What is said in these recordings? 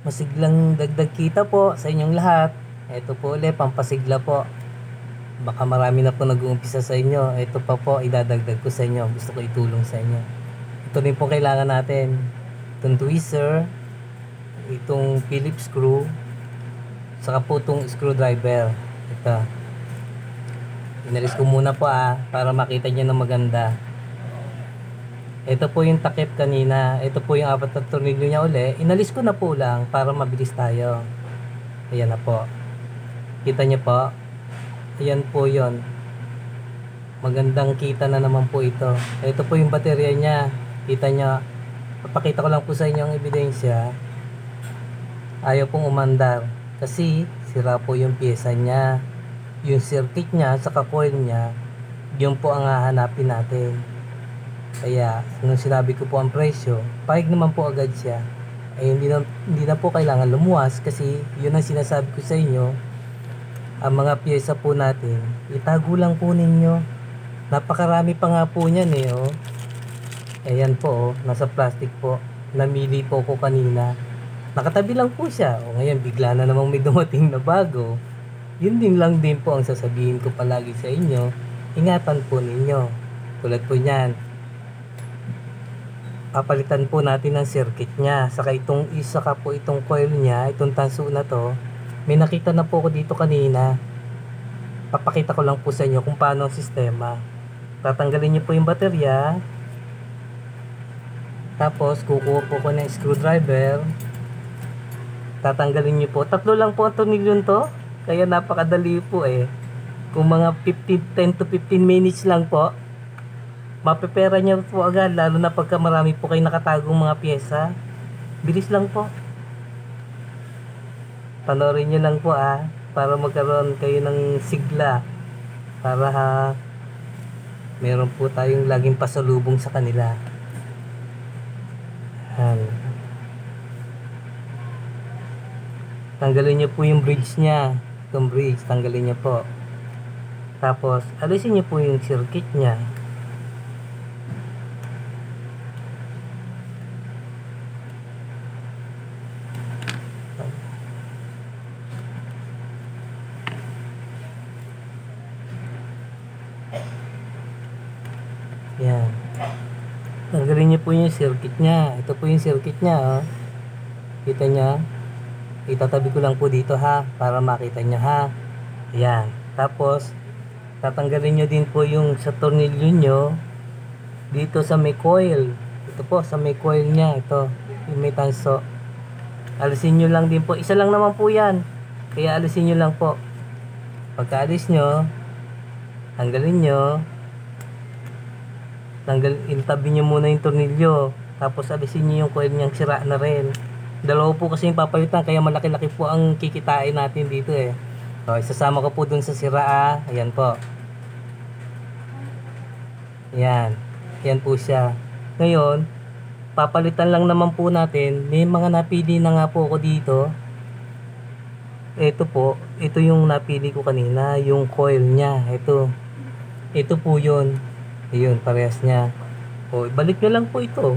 masiglang dagdag kita po sa inyong lahat. Ito po ulit, pampasigla po. Baka marami na po nag-uumpisa sa inyo. Ito pa po, idadagdag ko sa inyo. Gusto ko itulong sa inyo. Ito rin po kailangan natin. Itong tweezer, itong Phillips screw, saka po itong screwdriver. Ito. Inalis ko muna po para makita nyo na maganda. Ito po yung takip kanina. Ito po yung 4 na tornilyo niya uli. Inalis ko na po lang para mabilis tayo. Ayan na po. Kita nyo po. Ayan po yon. Magandang kita na naman po ito. Ito po yung baterya niya. Kita nyo. Papakita ko lang po sa inyo ang ebidensya. Ayaw pong umandar. Kasi sira po yung pyesa niya. Yung circuit niya sa coil niya. Yun po ang hahanapin natin. Kaya, nung sinabi ko po ang presyo, pahig naman po agad siya. Ay hindi na po kailangan lumuwas kasi yun ang sinasabi ko sa inyo. Ang mga pyesa po natin, itago lang po ninyo. Napakarami pa nga po niyan oh. Ayan po nasa plastic po. Namili po ko kanina. Nakatabi lang po siya. O ngayon, bigla na namang may dumating na bago. Yun din lang din po ang sasabihin ko palagi sa inyo. Ingatan po ninyo. Tulad po niyan. Papalitan po natin ang circuit niya. Saka po itong coil niya, itong tanso na to. May nakita na po ako dito kanina. Papakita ko lang po sa inyo kung paano ang sistema. Tatanggalin niyo po yung baterya. Tapos kukuha po ko ng screwdriver. Tatanggalin niyo po. 3 lang po ang tornilyo to. Kaya napakadali po Kung mga 10 to 15 minutes lang po, mapepera niya po agad, lalo na pagka marami po kayo nakatagong mga pyesa. Bilis lang po. Panoorin nyo lang po para magkaroon kayo ng sigla. Para meron po tayong laging pasalubong sa kanila. Tanggalin nyo po yung bridge nya. Itong bridge, tanggalin nyo po. Tapos, alisin nyo po yung circuit nya. Yan. Tanggalin niyo po yung circuit niya. Ito po yung circuit niya. Kita niya. Itatabi ko lang po dito para makita niyo Yan. Tapos tatanggalin niyo din po yung sa tornilyo niyo dito sa may coil. Ito po sa may coil niya. Ito. Yung may tanso. Alisin niyo lang din po. Isa lang naman po yan. Kaya alisin niyo lang po. Pagka alis niyo, tanggalin niyo. Itabi nyo muna yung tornilyo. Tapos alisin nyo yung coil niyang sira na rin. Dalawa po kasi yung papalitan. Kaya malaki-laki po ang kikitain natin dito So, isasama ko po dun sa sira Ayan po. Ayan. Ayan po siya. Ngayon, papalitan lang naman po natin. May mga napili na nga po ako dito. Ito po. Ito yung napili ko kanina. Yung coil niya. Ito po yun. Ayun, parehas niya. Balik nyo lang po ito.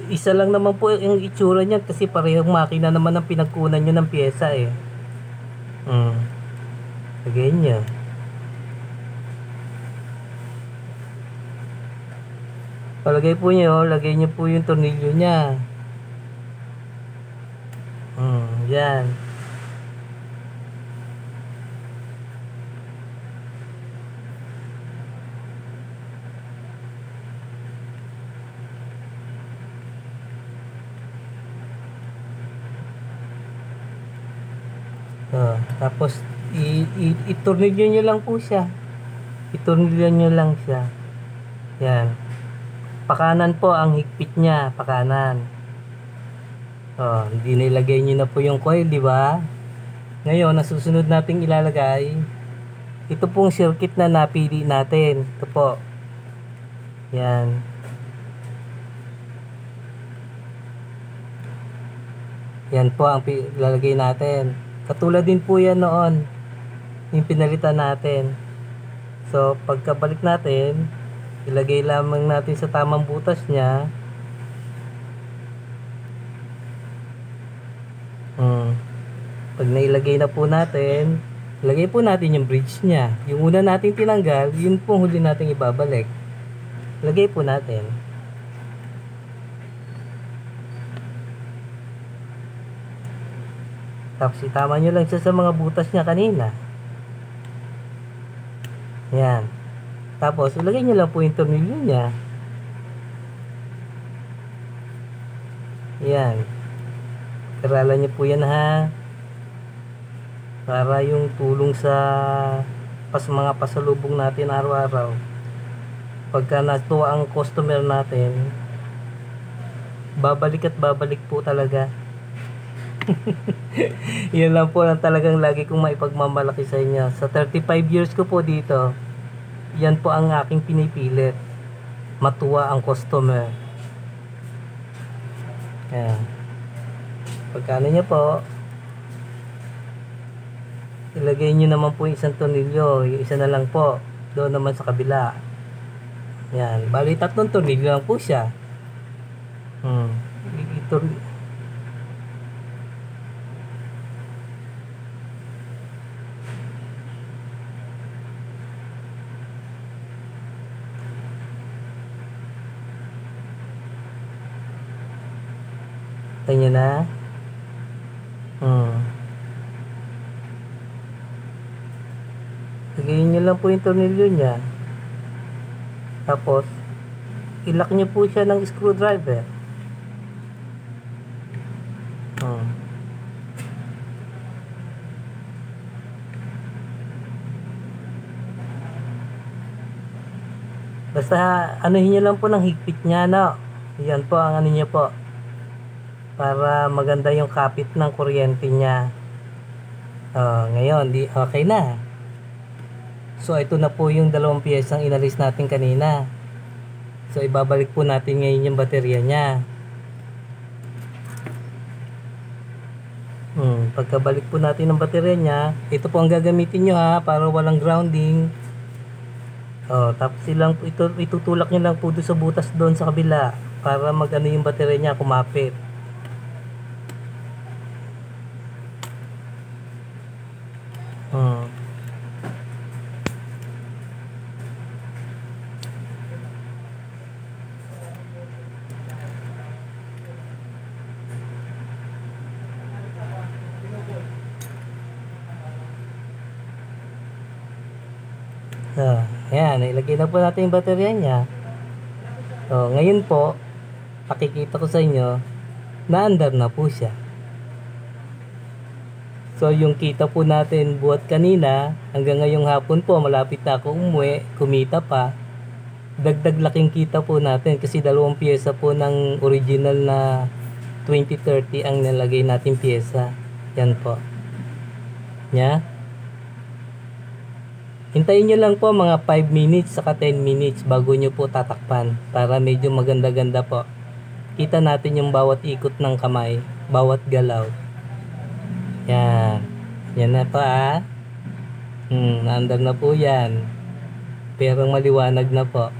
Isa lang naman po yung itsura niya kasi parehong makina naman ang pinagkunan nyo ng pyesa Lagay nyo. Palagay po nyo, lagay nyo po yung tornilyo niya. Yan. Tapos itornilyo nyo lang po siya. Itornilyo nyo lang siya. Yan. Pakanan po ang higpit niya, pakanan. Hindi nilagay nyo na po yung coil, di ba? Ngayon, nasusunod nating ilalagay ito pong circuit na napili natin. Ito po. Yan. Yan po ang ilalagay natin. Katulad din po yan noon yung pinalitan natin. So pagkabalik natin, ilagay lamang natin sa tamang butas niya. Hmm. Pag nailagay na po natin, ilagay po natin yung bridge niya. Yung una natin tinanggal, yun po huli natin ibabalik. Lagay po natin. Tapos itama nyo lang siya sa mga butas niya kanina. Yan. Tapos ilagay nyo lang po yung tornilyo niya. Yan. Karalan nyo po yan ha. Para yung tulong sa mga pasalubong natin araw-araw. Pagka natuwa ang customer natin, babalik at babalik po talaga. Yan lang po ang talagang lagi kong maipagmamalaki sa inyo. Sa 35 years ko po dito, yan po ang aking pinipilit. Matuwa ang customer. Yan. Pagkano nyo po, ilagay nyo naman po yung isang tornilyo. Yung isa na lang po. Doon naman sa kabila. Yan. Bali 3 tornilyo lang po siya. Tingnan nyo na. Lagayin nyo lang po yung tornilyo nya. Tapos ilak nyo po siya ng screwdriver. Basta anuhin nyo lang po ng higpit nya, no? Yan po ang ano nyo po, para maganda yung kapit ng kuryente nya. Ngayon okay na. So ito na po yung 2 piyesang inalis natin kanina. So ibabalik po natin ngayon yung baterya nya. Pagkabalik po natin ng baterya nya, ito po ang gagamitin nyo ha, para walang grounding. Tapos itutulak nyo lang po doon sa butas doon sa kabila, para magano yung baterya nya, kumapit. Ayan, ilagay na po natin yung baterya nya. Ngayon po, pakikita ko sa inyo, naandar na po siya. So yung kita po natin buhat kanina, hanggang ngayong hapon po, malapit na ako umuwi, kumita pa. Dagdag laking kita po natin kasi 2 piyesa po ng original na 2030 ang nilagay natin piyesa. Yan po. Hintayin nyo lang po mga 5 minutes saka 10 minutes bago nyo po tatakpan, para medyo maganda-ganda po. Kita natin yung bawat ikot ng kamay, bawat galaw. Yan. Yan na pa. Naandar na po yan. Pero maliwanag na po.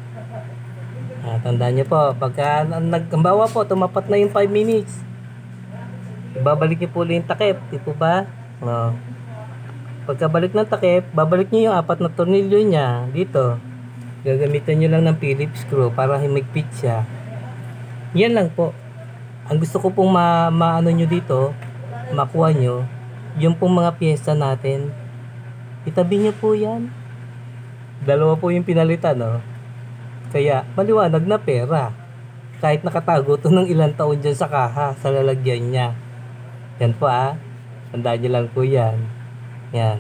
Tandaan nyo po, pagka nagkambawa po, tumapat na yung 5 minutes, ibabalik nyo po yung takip. Di po ba? Pagkabalik ng takip, babalik nyo yung 4 na tornilyo nya dito. Gagamitan nyo lang ng Phillips screw para himigpit siya. Yan lang po. Ang gusto ko pong maano nyo dito, makuha nyo, yung pong mga piyesa natin, itabi nyo po yan. 2 po yung pinalitan, no? Kaya maliwanag na pera. Kahit nakatago to ng ilang taon dyan sa kaha, sa lalagyan nya. Yan po tandaan nyo lang po yan. Yan.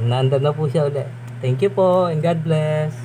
Naandar na po siya ulit. Thank you po and God bless.